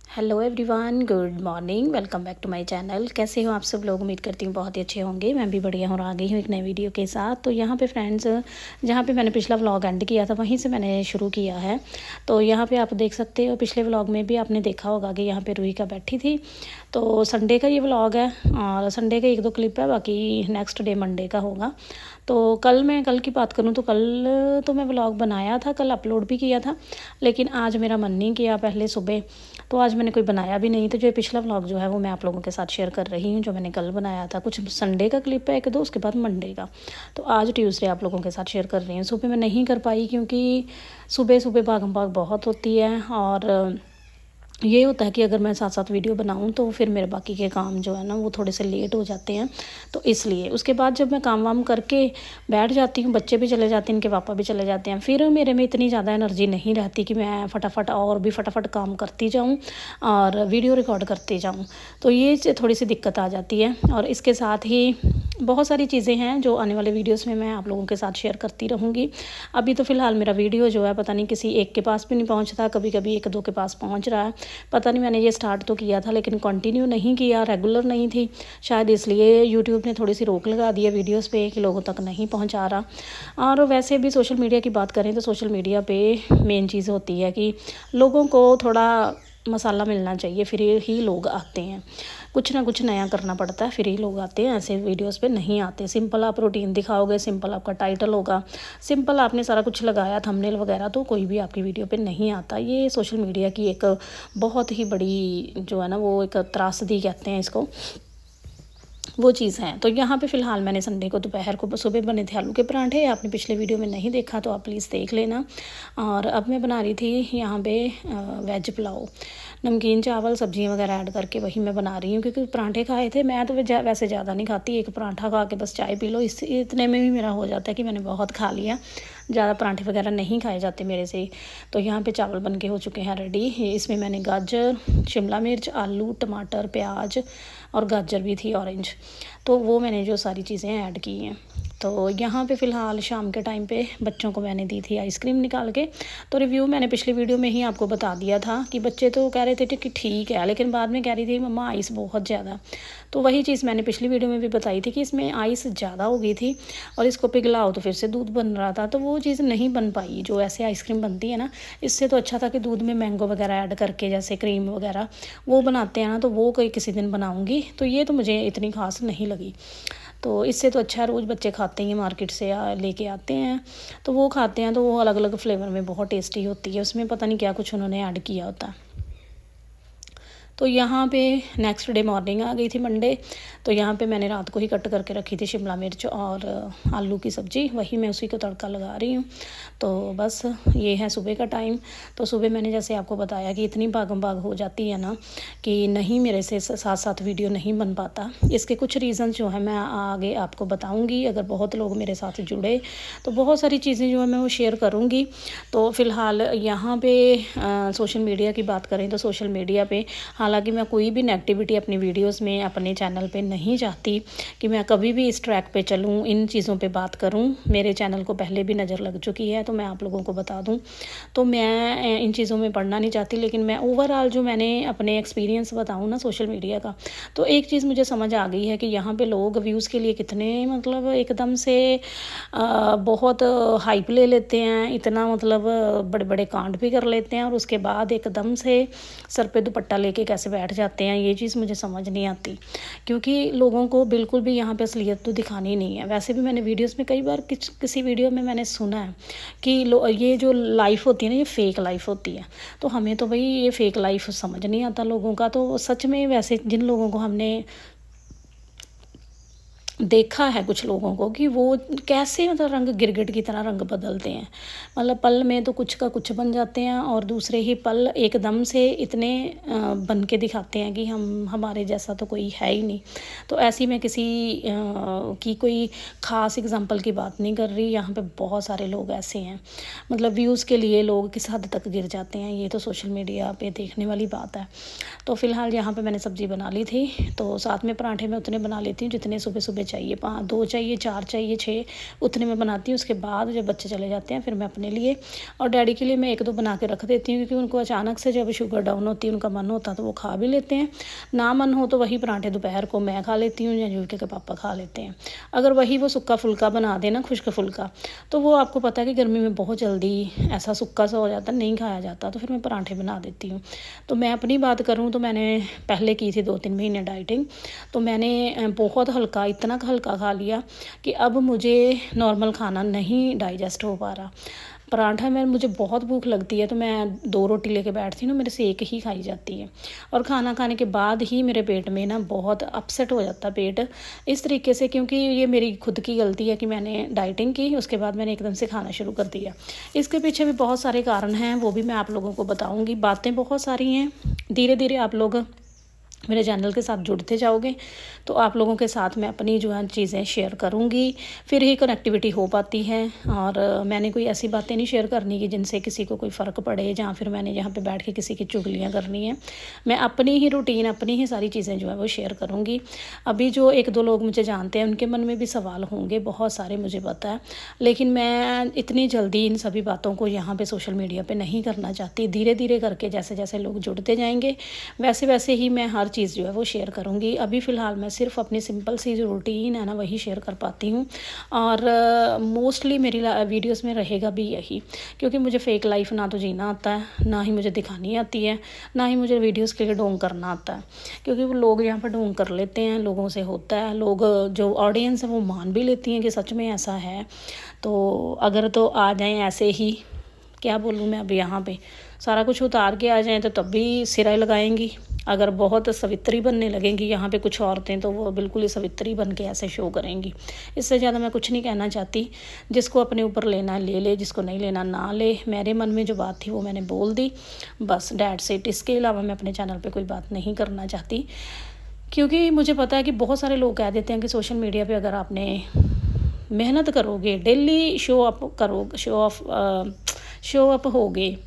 Hello everyone, good morning. Welcome back to my channel. कैसे हो आप सब लोग? उम्मीद करती हूँ बहुत ही अच्छे होंगे। मैं भी बढ़िया हूँ और आ गई हूँ एक नई वीडियो के साथ। तो यहाँ पे फ्रेंड्स, जहाँ पे मैंने पिछला व्लॉग एंड किया था वहीं से मैंने शुरू किया है। तो यहाँ पे आप देख सकते हो, पिछले व्लॉग में भी आपने देखा होगा कि यहाँ पे रूही का बैठी थी। तो संडे का ये व्लॉग है और संडे का एक दो क्लिप है, बाकी नेक्स्ट डे मंडे का होगा। तो कल की बात करूँ तो कल तो मैं व्लॉग बनाया था, कल अपलोड भी किया था, लेकिन आज मेरा मन नहीं किया पहले सुबह, तो आज मैंने कोई बनाया भी नहीं। तो जो पिछला व्लॉग जो है वो मैं आप लोगों के साथ शेयर कर रही हूँ, जो मैंने कल बनाया था। कुछ संडे का क्लिप है एक दो, उसके बाद मंडे का। तो आज ट्यूसडे आप लोगों के साथ शेयर कर रही हूँ। सुबह मैं नहीं कर पाई क्योंकि सुबह सुबह भागम भाग बहुत होती है, और ये होता है कि अगर मैं साथ साथ वीडियो बनाऊं तो फिर मेरे बाकी के काम जो है ना वो थोड़े से लेट हो जाते हैं। तो इसलिए उसके बाद जब मैं काम वाम करके बैठ जाती हूँ, बच्चे भी चले जाते हैं, इनके पापा भी चले जाते हैं, फिर मेरे में इतनी ज़्यादा एनर्जी नहीं रहती कि मैं फटाफट और भी फटाफट काम करती जाऊँ और वीडियो रिकॉर्ड करती जाऊँ। तो ये थोड़ी सी दिक्कत आ जाती है। और इसके साथ ही बहुत सारी चीज़ें हैं जो आने वाले वीडियोस में मैं आप लोगों के साथ शेयर करती रहूँगी। अभी तो फ़िलहाल मेरा वीडियो जो है पता नहीं किसी एक के पास भी नहीं पहुँचता, कभी कभी एक दो के पास पहुँच रहा है। पता नहीं, मैंने ये स्टार्ट तो किया था लेकिन कंटिन्यू नहीं किया, रेगुलर नहीं थी शायद, इसलिए यूट्यूब ने थोड़ी सी रोक लगा दी है वीडियोस पे कि लोगों तक नहीं पहुंचा रहा। और वैसे भी सोशल मीडिया की बात करें तो सोशल मीडिया पे मेन चीज़ होती है कि लोगों को थोड़ा मसाला मिलना चाहिए, फिर ही लोग आते हैं। कुछ ना कुछ नया करना पड़ता है फिर ही लोग आते हैं, ऐसे वीडियोस पे नहीं आते। सिंपल आप रूटीन दिखाओगे, सिंपल आपका टाइटल होगा, सिंपल आपने सारा कुछ लगाया थंबनेल वगैरह, तो कोई भी आपकी वीडियो पे नहीं आता। ये सोशल मीडिया की एक बहुत ही बड़ी जो है ना वो एक त्रासदी कहते हैं इसको, वो चीज़ है। तो यहाँ पे फ़िलहाल मैंने संडे को दोपहर को सुबह बने थे आलू के पराठे। आपने पिछले वीडियो में नहीं देखा तो आप प्लीज़ देख लेना। और अब मैं बना रही थी यहाँ पे वेज पुलाव, नमकीन चावल सब्जियाँ वगैरह ऐड करके वही मैं बना रही हूँ, क्योंकि पराठे खाए थे। मैं तो वैसे ज़्यादा नहीं खाती, एक पराठा खा के बस चाय पी लो, इस इतने में भी मेरा हो जाता है कि मैंने बहुत खा लिया। ज़्यादा पराठे वगैरह नहीं खाए जाते मेरे से। तो यहाँ पे चावल बन के हो चुके हैं रेडी। इसमें मैंने गाजर, शिमला मिर्च, आलू, टमाटर, प्याज और गाजर भी थी ऑरेंज, तो वो मैंने जो सारी चीज़ें ऐड की हैं। तो यहाँ पे फ़िलहाल शाम के टाइम पे बच्चों को मैंने दी थी आइसक्रीम निकाल के। तो रिव्यू मैंने पिछली वीडियो में ही आपको बता दिया था कि बच्चे तो कह रहे थे कि ठीक है, लेकिन बाद में कह रही थी मम्मा आइस बहुत ज़्यादा। तो वही चीज़ मैंने पिछली वीडियो में भी बताई थी कि इसमें आइस ज़्यादा हो गई थी और इसको पिघलाओ तो फिर से दूध बन रहा था, तो वो चीज़ नहीं बन पाई जो ऐसे आइसक्रीम बनती है ना। इससे तो अच्छा था कि दूध में मैंगो वगैरह ऐड करके, जैसे क्रीम वगैरह वो बनाते हैं ना, तो वो कोई किसी दिन बनाऊँगी। तो ये तो मुझे इतनी खास नहीं लगी। तो इससे तो अच्छा रोज़ बच्चे खाते ही मार्केट से लेके आते हैं, तो वो खाते हैं, तो वो अलग अलग फ्लेवर में बहुत टेस्टी होती है। उसमें पता नहीं क्या कुछ उन्होंने ऐड किया होता है। तो यहाँ पे नेक्स्ट डे मॉर्निंग आ गई थी मंडे। तो यहाँ पे मैंने रात को ही कट करके रखी थी शिमला मिर्च और आलू की सब्ज़ी, वही मैं उसी को तड़का लगा रही हूँ। तो बस ये है सुबह का टाइम। तो सुबह मैंने जैसे आपको बताया कि इतनी भागम भाग हो जाती है ना कि नहीं, मेरे से साथ साथ वीडियो नहीं बन पाता। इसके कुछ रीज़न जो है मैं आगे आपको बताऊँगी। अगर बहुत लोग मेरे साथ जुड़े तो बहुत सारी चीज़ें जो है मैं वो शेयर करूँगी। तो फ़िलहाल यहाँ पे सोशल मीडिया की बात करें तो सोशल मीडिया पे हालांकि मैं कोई भी नेगेटिविटी अपनी वीडियोस में, अपने चैनल पे नहीं चाहती कि मैं कभी भी इस ट्रैक पे चलूँ, इन चीज़ों पे बात करूँ। मेरे चैनल को पहले भी नज़र लग चुकी है, तो मैं आप लोगों को बता दूँ। तो मैं इन चीज़ों में पढ़ना नहीं चाहती, लेकिन मैं ओवरऑल जो मैंने अपने एक्सपीरियंस बताऊँ ना सोशल मीडिया का, तो एक चीज़ मुझे समझ आ गई है कि यहाँ पर लोग व्यूज़ के लिए कितने मतलब एकदम से बहुत हाइप ले लेते हैं, इतना मतलब बड़े बड़े कांड भी कर लेते हैं, और उसके बाद एकदम से सर पे दुपट्टा लेके कैसे बैठ जाते हैं। ये चीज़ मुझे समझ नहीं आती, क्योंकि लोगों को बिल्कुल भी यहाँ पे असलियत तो दिखानी नहीं है। वैसे भी मैंने वीडियोस में कई बार किसी वीडियो में मैंने सुना है कि ये जो लाइफ होती है ना, ये फ़ेक लाइफ होती है। तो हमें तो भाई ये फ़ेक लाइफ समझ नहीं आता लोगों का। तो सच में वैसे जिन लोगों को हमने देखा है, कुछ लोगों को, कि वो कैसे मतलब रंग गिरगिट की तरह रंग बदलते हैं। मतलब पल में तो कुछ का कुछ बन जाते हैं और दूसरे ही पल एकदम से इतने बन के दिखाते हैं कि हमारे जैसा तो कोई है ही नहीं। तो ऐसी मैं किसी की कोई ख़ास एग्जांपल की बात नहीं कर रही। यहाँ पे बहुत सारे लोग ऐसे हैं, मतलब व्यूज़ के लिए लोग किस हद तक गिर जाते हैं, ये तो सोशल मीडिया पे देखने वाली बात है। तो फ़िलहाल यहाँ पे मैंने सब्ज़ी बना ली थी, तो साथ में पराठे मैं उतने बना लेती हूँ जितने सुबह सुबह चाहिए, 2 चाहिए, 4 चाहिए, 6 उतने में बनाती हूँ। उसके बाद जब बच्चे चले जाते हैं फिर मैं अपने लिए और डैडी के लिए मैं 1-2 बना के रख देती हूँ, क्योंकि उनको अचानक से जब शुगर डाउन होती है, उनका मन होता है तो वो खा भी लेते हैं, ना मन हो तो वही पराठे दोपहर को मैं खा लेती हूँ या यूके के पापा खा लेते हैं। अगर वही वो सूखा फुल्का बना देना, खुश्क फुल्का, तो वो आपको पता है कि गर्मी में बहुत जल्दी ऐसा सूखा सा हो जाता है, नहीं खाया जाता, तो फिर मैं पराठे बना देती हूँ। तो मैं अपनी बात करूँ तो मैंने पहले की थी 2-3 महीने डाइटिंग, तो मैंने बहुत हल्का, इतना हल्का खा लिया कि अब मुझे नॉर्मल खाना नहीं डाइजेस्ट हो पा रहा। पराठा में मुझे बहुत भूख लगती है तो मैं 2 रोटी लेके बैठती हूँ ना, मेरे से 1 ही खाई जाती है, और खाना खाने के बाद ही मेरे पेट में ना बहुत अपसेट हो जाता पेट इस तरीके से, क्योंकि ये मेरी खुद की गलती है कि मैंने डाइटिंग की, उसके बाद मैंने एकदम से खाना शुरू कर दिया। इसके पीछे भी बहुत सारे कारण हैं, वो भी मैं आप लोगों को बताऊँगी। बातें बहुत सारी हैं, धीरे धीरे आप लोग मेरे चैनल के साथ जुड़ते जाओगे तो आप लोगों के साथ मैं अपनी जो है चीज़ें शेयर करूँगी, फिर ही कनेक्टिविटी हो पाती है। और मैंने कोई ऐसी बातें नहीं शेयर करनी कि जिनसे किसी को कोई फ़र्क पड़े, जहाँ फिर मैंने यहाँ पे बैठ के किसी की चुगलियाँ करनी है। मैं अपनी ही रूटीन, अपनी ही सारी चीज़ें जो है वो शेयर करूँगी। अभी जो 1-2 लोग मुझे जानते हैं उनके मन में भी सवाल होंगे बहुत सारे, मुझे पता है, लेकिन मैं इतनी जल्दी इन सभी बातों को यहाँ पर सोशल मीडिया पर नहीं करना चाहती। धीरे धीरे करके जैसे जैसे लोग जुड़ते जाएंगे वैसे वैसे ही मैं हर चीज़ जो है वो शेयर करूँगी। अभी फ़िलहाल मैं सिर्फ अपनी सिंपल सी जो रूटीन है ना वही शेयर कर पाती हूँ, और मोस्टली मेरी वीडियोस में रहेगा भी यही, क्योंकि मुझे फ़ेक लाइफ ना तो जीना आता है, ना ही मुझे दिखानी आती है, ना ही मुझे वीडियोस के लिए ढोंग करना आता है, क्योंकि वो लोग यहाँ पर ढोंग कर लेते हैं, लोगों से होता है, लोग जो ऑडियंस है वो मान भी लेती हैं कि सच में ऐसा है। तो अगर तो आ जाएँ ऐसे ही, क्या बोलूँ मैं, अब यहाँ पे सारा कुछ उतार के आ जाएँ तो तब भी सिराई लगाएंगी। अगर बहुत सवित्री बनने लगेंगी यहाँ पे कुछ औरतें, तो वो बिल्कुल ही सवित्री बन के ऐसे शो करेंगी। इससे ज़्यादा मैं कुछ नहीं कहना चाहती। जिसको अपने ऊपर लेना ले ले, जिसको नहीं लेना ना ले। मेरे मन में जो बात थी वो मैंने बोल दी, बस डैट्स इट। इसके अलावा मैं अपने चैनल पर कोई बात नहीं करना चाहती, क्योंकि मुझे पता है कि बहुत सारे लोग कह देते हैं कि सोशल मीडिया पर अगर आपने मेहनत करोगे, डेली शो अप होगे,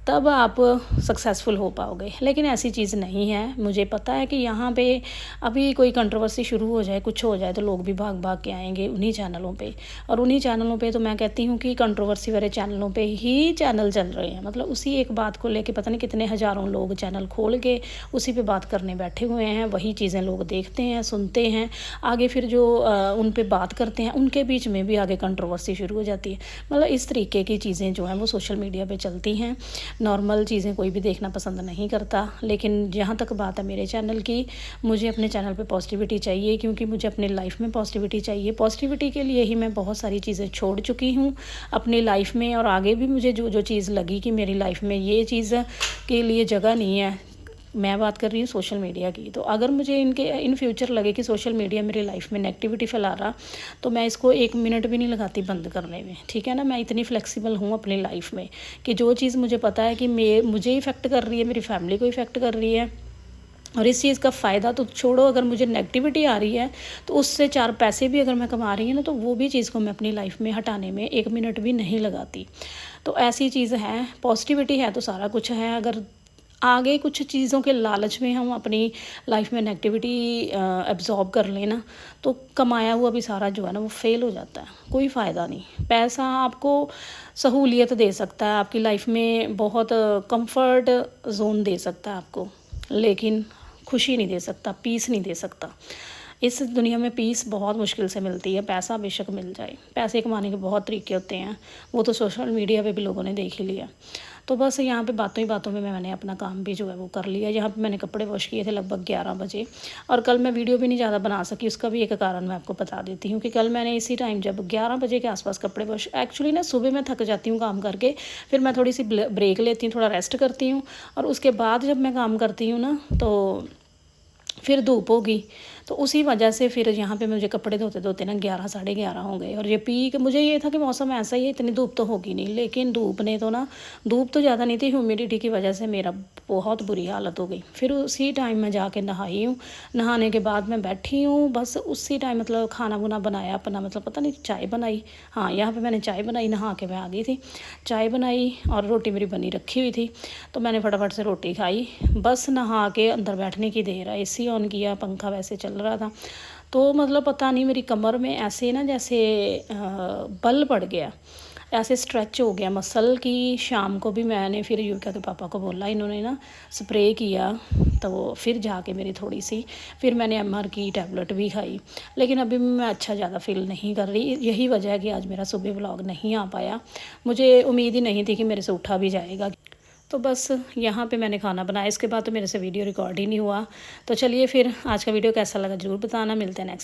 तब आप सक्सेसफुल हो पाओगे, लेकिन ऐसी चीज़ नहीं है। मुझे पता है कि यहाँ पे अभी कोई कंट्रोवर्सी शुरू हो जाए, कुछ हो जाए, तो लोग भी भाग भाग के आएंगे उन्हीं चैनलों पे, और उन्हीं चैनलों पे तो मैं कहती हूँ कि कंट्रोवर्सी वाले चैनलों पे ही चैनल चल रहे हैं। मतलब उसी एक बात को लेके पता नहीं कितने हज़ारों लोग चैनल खोल के उसी पे बात करने बैठे हुए हैं, वही चीज़ें लोग देखते हैं, सुनते हैं, आगे फिर जो उन पर बात करते हैं उनके बीच में भी आगे कंट्रोवर्सी शुरू हो जाती है। मतलब इस तरीके की चीज़ें जो हैं वो सोशल मीडिया पर चलती हैं। नॉर्मल चीज़ें कोई भी देखना पसंद नहीं करता, लेकिन जहाँ तक बात है मेरे चैनल की, मुझे अपने चैनल पे पॉजिटिविटी चाहिए, क्योंकि मुझे अपनी लाइफ में पॉजिटिविटी चाहिए। पॉजिटिविटी के लिए ही मैं बहुत सारी चीज़ें छोड़ चुकी हूँ अपनी लाइफ में, और आगे भी मुझे जो जो चीज़ लगी कि मेरी लाइफ में ये चीज़ के लिए जगह नहीं है, मैं बात कर रही हूँ सोशल मीडिया की, तो अगर मुझे इन फ्यूचर लगे कि सोशल मीडिया मेरी लाइफ में नेगेटिविटी फैला रहा, तो मैं इसको 1 मिनट भी नहीं लगाती बंद करने में, ठीक है ना। मैं इतनी फ्लेक्सिबल हूँ अपनी लाइफ में कि जो चीज़ मुझे पता है कि मुझे इफ़ेक्ट कर रही है, मेरी फैमिली को इफ़ेक्ट कर रही है, और इस चीज़ का फ़ायदा तो छोड़ो, अगर मुझे नेगेटिविटी आ रही है तो उससे 4 पैसे भी अगर मैं कमा रही हूँ ना, तो वो भी चीज़ को मैं अपनी लाइफ में हटाने में 1 मिनट भी नहीं लगाती। तो ऐसी चीज़ है, पॉजिटिविटी है तो सारा कुछ है। अगर आगे कुछ चीज़ों के लालच में हम अपनी लाइफ में नेगेटिविटी एब्जॉर्ब कर लेना, तो कमाया हुआ भी सारा जो है ना वो फेल हो जाता है, कोई फ़ायदा नहीं। पैसा आपको सहूलियत दे सकता है, आपकी लाइफ में बहुत कंफर्ट जोन दे सकता है आपको, लेकिन खुशी नहीं दे सकता, पीस नहीं दे सकता। इस दुनिया में पीस बहुत मुश्किल से मिलती है। पैसा बेशक मिल जाए, पैसे कमाने के बहुत तरीके होते हैं, वो तो सोशल मीडिया पे भी लोगों ने देख ही लिया। तो बस यहाँ पे बातों ही बातों में मैंने अपना काम भी जो है वो कर लिया। यहाँ पे मैंने कपड़े वॉश किए थे लगभग 11 बजे, और कल मैं वीडियो भी नहीं ज़्यादा बना सकी। उसका भी एक कारण मैं आपको बता देती हूँ कि कल मैंने इसी टाइम जब 11 बजे के आसपास कपड़े वॉश, एक्चुअली ना सुबह मैं थक जाती हूँ काम करके, फिर मैं थोड़ी सी ब्रेक लेती हूँ, थोड़ा रेस्ट करती हूँ, और उसके बाद जब मैं काम करती हूँ ना तो फिर धूप होगी, तो उसी वजह से फिर यहाँ पे मुझे कपड़े धोते धोते ना 11 साढ़े 11 हो गए। और ये पीक मुझे ये था कि मौसम ऐसा ही है, इतनी धूप तो होगी नहीं, लेकिन धूप ने तो ना, धूप तो ज़्यादा नहीं थी, ह्यूमिडिटी की वजह से मेरा बहुत बुरी हालत हो गई। फिर उसी टाइम मैं जाके नहाई हूँ, नहाने के बाद मैं बैठी हूँ, बस उसी टाइम मतलब खाना वाना बनाया अपना, मतलब पता नहीं चाय बनाई, हाँ यहाँ पर मैंने चाय बनाई, नहा के मैं आ गई थी, चाय बनाई और रोटी मेरी बनी रखी हुई थी, तो मैंने फटाफट से रोटी खाई। बस नहा के अंदर बैठने की देर है, AC ऑन किया, पंखा वैसे चल रहा था, तो मतलब पता नहीं मेरी कमर में ऐसे ना जैसे बल पड़ गया, ऐसे स्ट्रेच हो गया मसल की। शाम को भी मैंने फिर युविका के पापा को बोला, इन्होंने ना स्प्रे किया, तो फिर जाके मेरी थोड़ी सी, फिर मैंने MR की टैबलेट भी खाई, लेकिन अभी मैं अच्छा ज़्यादा फील नहीं कर रही। यही वजह है कि आज मेरा सुबह व्लॉग नहीं आ पाया। मुझे उम्मीद ही नहीं थी कि मेरे से उठा भी जाएगा। तो बस यहाँ पे मैंने खाना बनाया, इसके बाद तो मेरे से वीडियो रिकॉर्ड ही नहीं हुआ। तो चलिए फिर आज का वीडियो कैसा लगा ज़रूर बताना। मिलते हैं नेक्स्ट